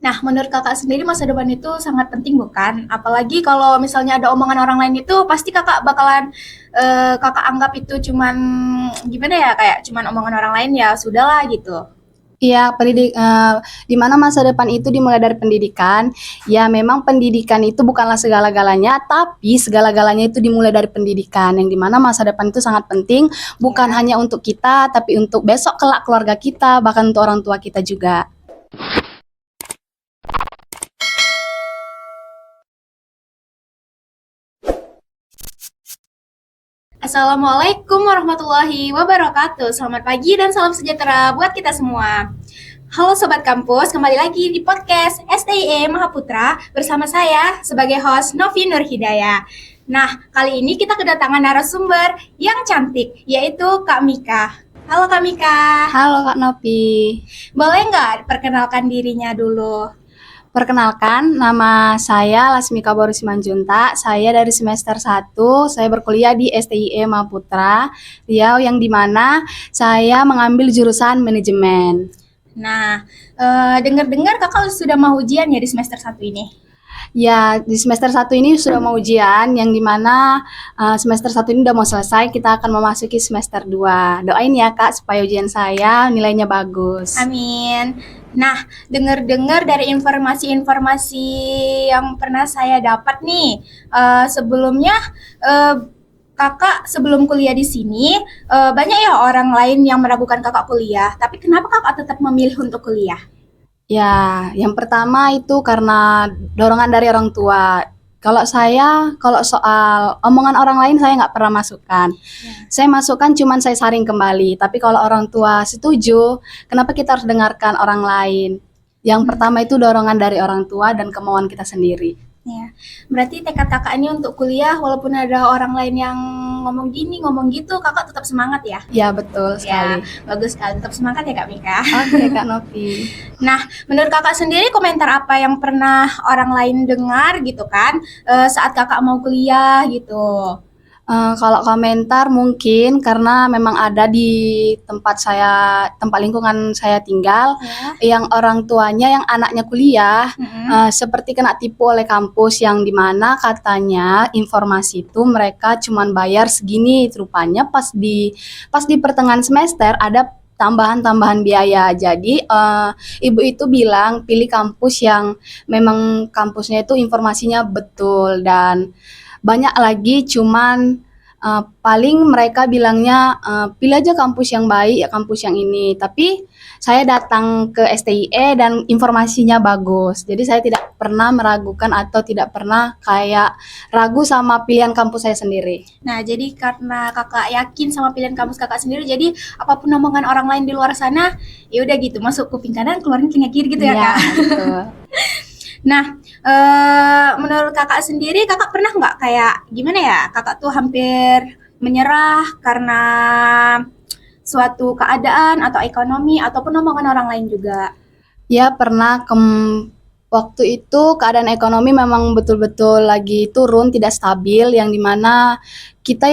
Nah, menurut Kakak sendiri masa depan itu sangat penting bukan? Apalagi kalau misalnya ada omongan orang lain itu pasti Kakak bakalan Kakak anggap itu cuman gimana ya kayak cuman omongan orang lain ya sudahlah gitu. Iya, di mana masa depan itu dimulai dari pendidikan. Ya, memang pendidikan itu bukanlah segala-galanya, tapi segala-galanya itu dimulai dari pendidikan. Yang di mana masa depan itu sangat penting, bukan Ya. hanya untuk kita, tapi untuk besok kelak keluarga kita, bahkan untuk orang tua kita juga. Assalamualaikum warahmatullahi wabarakatuh. Selamat pagi dan salam sejahtera buat kita semua. Halo Sobat Kampus, kembali lagi di podcast STIE Mahaputra bersama saya sebagai host Novi Nur Hidayah. Nah, kali ini kita kedatangan narasumber yang cantik, yaitu Kak Mika. Halo Kak Mika, Halo Kak Nopi. boleh nggak perkenalkan dirinya dulu? Perkenalkan, nama saya Lasmika Boris Simanjuntak. Saya dari semester 1, saya berkuliah di STIE Mahaputra, Riau, yang di mana saya mengambil jurusan manajemen. Nah, dengar-dengar kakak sudah mau ujian ya di semester 1 ini? Ya, di semester 1 ini sudah mau ujian, yang dimana semester 1 ini udah mau selesai, kita akan memasuki semester 2. Doain ya Kak, supaya ujian saya nilainya bagus. Amin. Nah, dengar-dengar dari informasi-informasi yang pernah saya dapat nih, sebelumnya eh, kakak sebelum kuliah di sini banyak ya orang lain yang meragukan kakak kuliah. Tapi kenapa kakak tetap memilih untuk kuliah? Ya, yang pertama itu karena dorongan dari orang tua. Kalau soal omongan orang lain saya nggak pernah masukkan. Ya. Saya masukkan cuman saya saring kembali. Tapi kalau orang tua setuju, kenapa kita harus dengarkan orang lain? Yang Hmm. pertama itu dorongan dari orang tua dan kemauan kita sendiri. Ya, berarti tekad kakak ini untuk kuliah walaupun ada orang lain yang ngomong gini, ngomong gitu, kakak tetap semangat ya? Ya, betul Ya, sekali. bagus sekali. Tetap semangat ya Kak Mika. Oke, Kak Novi. Nah, menurut kakak sendiri komentar apa yang pernah orang lain dengar gitu kan saat kakak mau kuliah gitu? Kalau komentar mungkin karena memang ada di tempat lingkungan saya tinggal, Ya. yang orang tuanya yang anaknya kuliah, Mm-mm. seperti kena tipu oleh kampus yang di mana katanya informasi itu mereka cuman bayar segini, rupanya pas di pertengahan semester ada tambahan-tambahan biaya. Jadi, ibu itu bilang pilih kampus yang memang kampusnya itu informasinya betul, dan banyak lagi cuman paling mereka bilangnya pilih aja kampus yang baik, ya kampus yang ini. Tapi saya datang ke STIE dan informasinya bagus. Jadi saya tidak pernah meragukan atau tidak pernah kayak ragu sama pilihan kampus saya sendiri. Nah, jadi karena kakak yakin sama pilihan kampus kakak sendiri, jadi apapun omongan orang lain di luar sana, ya udah gitu, masuk kuping kanan, keluarin telinga kiri gitu ya Iya, kak. betul. Nah, menurut kakak sendiri, kakak pernah nggak kayak gimana ya? Kakak tuh hampir menyerah karena suatu keadaan atau ekonomi ataupun omongan orang lain juga. Ya pernah waktu itu keadaan ekonomi memang betul-betul lagi turun, tidak stabil, yang dimana kita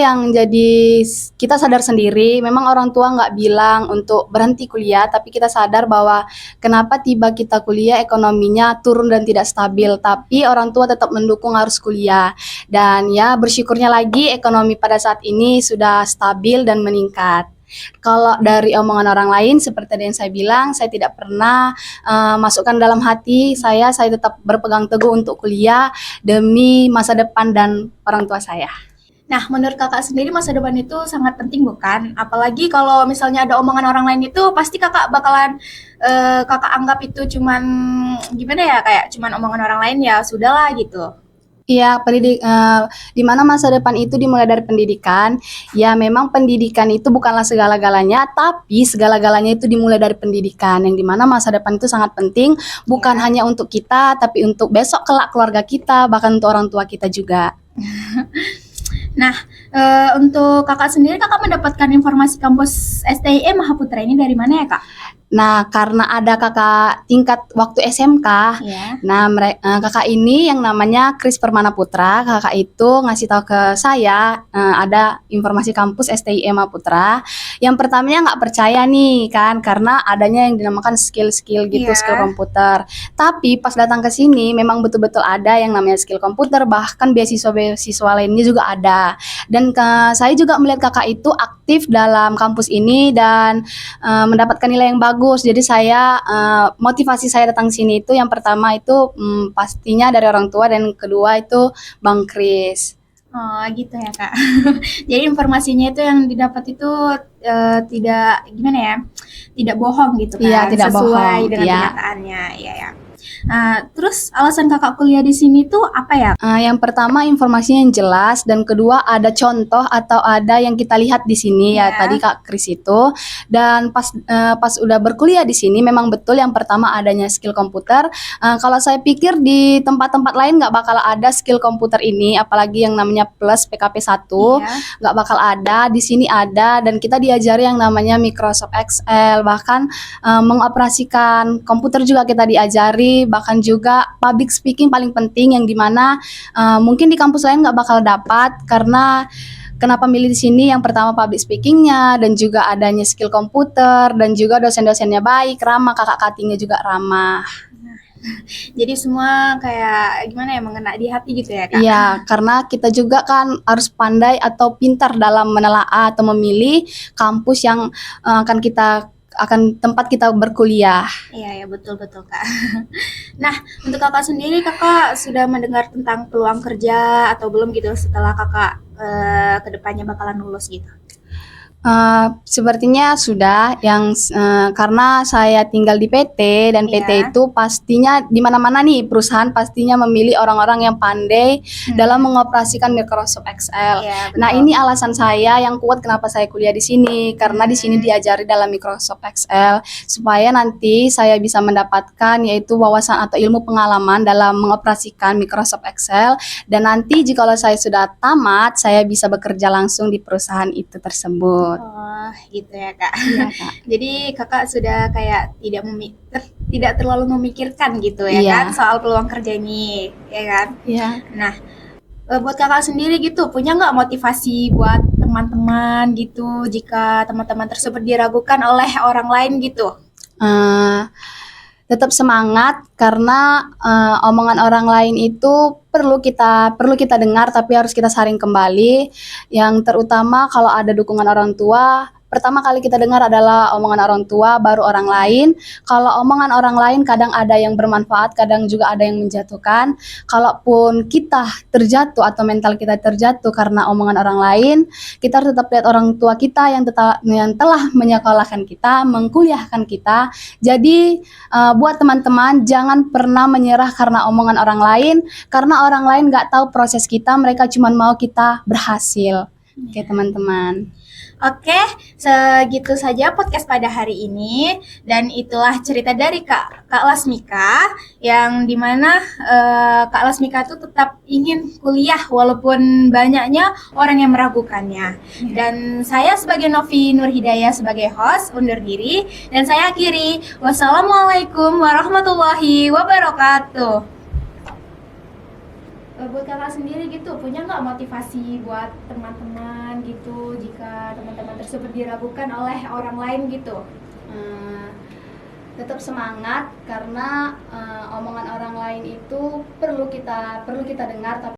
sadar sendiri, memang orang tua nggak bilang untuk berhenti kuliah, tapi kita sadar bahwa kenapa tiba kita kuliah ekonominya turun dan tidak stabil, tapi orang tua tetap mendukung harus kuliah. Dan ya bersyukurnya lagi ekonomi pada saat ini sudah stabil dan meningkat. Kalau dari omongan orang lain seperti yang saya bilang, saya tidak pernah masukkan dalam hati saya tetap berpegang teguh untuk kuliah demi masa depan dan orang tua saya. Nah, menurut kakak sendiri masa depan itu sangat penting bukan? Apalagi kalau misalnya ada omongan orang lain itu pasti kakak bakalan kakak anggap itu cuman gimana ya kayak cuman omongan orang lain ya sudahlah gitu. Iya, di mana masa depan itu dimulai dari pendidikan. Ya, memang pendidikan itu bukanlah segala-galanya, tapi segala-galanya itu dimulai dari pendidikan. Yang di mana masa depan itu sangat penting, bukan Ya. hanya untuk kita, tapi untuk besok kelak keluarga kita, bahkan untuk orang tua kita juga. Nah, untuk kakak sendiri kakak mendapatkan informasi kampus STIE Mahaputra ini dari mana ya kak? Nah, karena ada kakak tingkat waktu SMK, Ya. nah kakak ini yang namanya Kris Permana Putra, kakak itu ngasih tahu ke saya ada informasi kampus STIM Putra. Yang pertamanya nggak percaya nih kan, karena adanya yang dinamakan skill-skill gitu, skill Iya. komputer. Tapi pas datang ke sini memang betul-betul ada yang namanya skill komputer, bahkan beasiswa-beasiswa lainnya juga ada. Dan saya juga melihat kakak itu aktif dalam kampus ini dan mendapatkan nilai yang bagus. Jadi motivasi saya datang sini itu yang pertama itu pastinya dari orang tua dan kedua itu Bang Kris. Oh gitu ya Kak. Jadi informasinya itu yang didapat itu tidak gimana ya, tidak bohong gitu kan, Iya, tidak sesuai bohong. dengan Iya. kenyataannya. Iya ya. Nah, terus alasan Kakak kuliah di sini tuh apa ya? Yang pertama informasinya yang jelas dan kedua ada contoh atau ada yang kita lihat di sini ya Ya. tadi Kak Kris itu. Dan pas udah berkuliah di sini memang betul yang pertama adanya skill komputer. Kalau saya pikir di tempat-tempat lain nggak bakal ada skill komputer ini, apalagi yang namanya plus PKP 1 Iya. nggak bakal ada. Di sini ada dan kita diajari yang namanya Microsoft Excel, bahkan mengoperasikan komputer juga kita diajari, bahkan juga public speaking paling penting yang dimana mungkin di kampus lain nggak bakal dapat. Karena kenapa milih di sini, yang pertama public speakingnya dan juga adanya skill komputer dan juga dosen-dosennya baik, ramah, kakak katingnya juga ramah. Jadi semua kayak gimana ya, mengena di hati gitu ya Kak? Iya, karena kita juga kan harus pandai atau pintar dalam menelaah atau memilih kampus yang akan tempat kita berkuliah. Iya ya, betul Kak. Nah, untuk Kakak sendiri, Kakak sudah mendengar tentang peluang kerja atau belum gitu setelah Kakak kedepannya bakalan lulus gitu? Sepertinya sudah karena saya tinggal di PT dan PT Iya. itu pastinya di mana-mana nih perusahaan pastinya memilih orang-orang yang pandai dalam mengoperasikan Microsoft Excel. Iya, betul. Nah, ini alasan saya yang kuat kenapa saya kuliah di sini, karena di sini diajari dalam Microsoft Excel supaya nanti saya bisa mendapatkan yaitu wawasan atau ilmu pengalaman dalam mengoperasikan Microsoft Excel, dan nanti jikalau saya sudah tamat saya bisa bekerja langsung di perusahaan itu tersebut. Oh, gitu ya Kak. Iya, Kak. Jadi Kakak sudah kayak tidak terlalu memikirkan gitu ya Iya. kan soal peluang kerja ini, ya kan? Iya. Nah, buat Kakak sendiri gitu, punya nggak motivasi buat teman-teman gitu jika teman-teman tersebut diragukan oleh orang lain gitu? Tetap semangat karena omongan orang lain itu perlu kita dengar, tapi harus kita saring kembali. Yang terutama kalau ada dukungan orang tua, pertama kali kita dengar adalah omongan orang tua, baru orang lain. Kalau omongan orang lain kadang ada yang bermanfaat, kadang juga ada yang menjatuhkan. Kalaupun kita terjatuh atau mental kita terjatuh karena omongan orang lain, kita harus tetap lihat orang tua kita yang telah menyekolahkan kita, mengkuliahkan kita. Jadi buat teman-teman jangan pernah menyerah karena omongan orang lain, karena orang lain nggak tahu proses kita, mereka cuma mau kita berhasil. Oke teman-teman. Oke, segitu saja podcast pada hari ini, dan itulah cerita dari Kak Lasmika yang dimana Kak Lasmika tuh tetap ingin kuliah walaupun banyaknya orang yang meragukannya. Dan saya sebagai Novi Nurhidayah sebagai host undur diri dan saya akhiri. Wassalamualaikum warahmatullahi wabarakatuh. Buat Kakak sendiri gitu, punya nggak motivasi buat teman-teman gitu jika teman-teman tersebut diragukan oleh orang lain gitu? Tetap semangat karena omongan orang lain itu perlu kita dengar, tapi